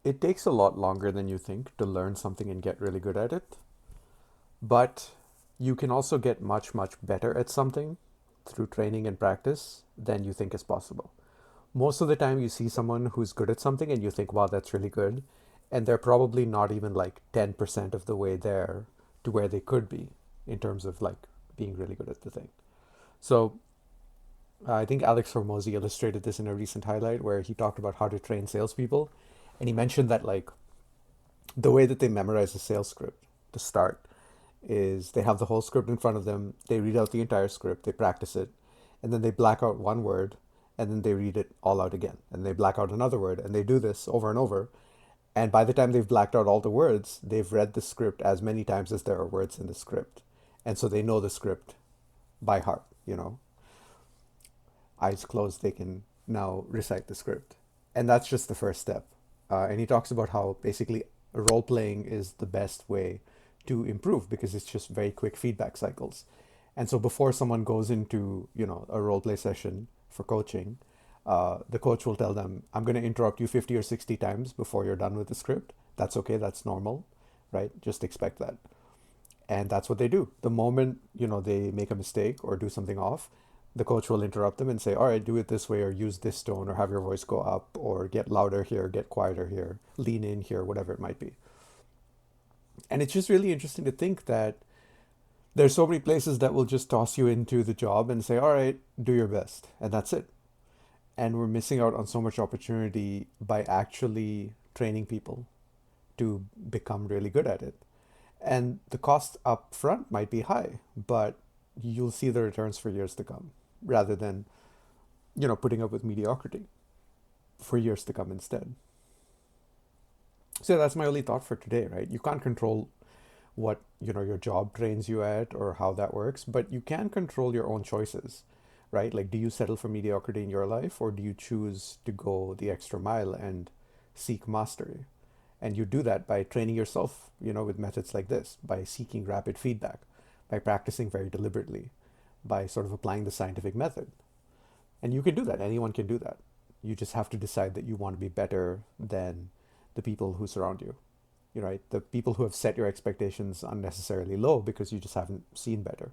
It takes a lot longer than you think to learn something and get really good at it, but you can also get much, much better at something through training and practice than you think is possible. Most of the time, you see someone who's good at something and you think, wow, that's really good. And they're probably not even like 10% of the way there to where they could be in terms of like being really good at the thing. So I think Alex Hormozy illustrated this in a recent highlight where he talked about how to train salespeople. And he mentioned that like the way that they memorize a sales script to start is they have the whole script in front of them, they read out the entire script, they practice it, and then they black out one word, and then they read it all out again. And they black out another word, and they do this over and over. And by the time they've blacked out all the words, they've read the script as many times as there are words in the script. And so they know the script by heart, you know. Eyes closed, they can now recite the script. And that's just the first step. And he talks about how basically role playing is the best way to improve because it's just very quick feedback cycles. And so before someone goes into, a role play session for coaching, the coach will tell them, I'm going to interrupt you 50 or 60 times before you're done with the script. That's okay. That's normal, right? Just expect that. And that's what they do. The moment, they make a mistake or do something off, the coach will interrupt them and say, all right, do it this way or use this tone or have your voice go up or get louder here, get quieter here, lean in here, whatever it might be. And it's just really interesting to think that there's so many places that will just toss you into the job and say, all right, do your best. And that's it. And we're missing out on so much opportunity by actually training people to become really good at it. And the cost up front might be high, but you'll see the returns for years to come rather than, putting up with mediocrity for years to come instead. So that's my only thought for today, right? You can't control what, your job trains you at or how that works, but you can control your own choices, right? Like, do you settle for mediocrity in your life or do you choose to go the extra mile and seek mastery? And you do that by training yourself, with methods like this, by seeking rapid feedback, by practicing very deliberately, by sort of applying the scientific method. And you can do that. Anyone can do that. You just have to decide that you want to be better than the people who surround you. Right? The people who have set your expectations unnecessarily low because you just haven't seen better.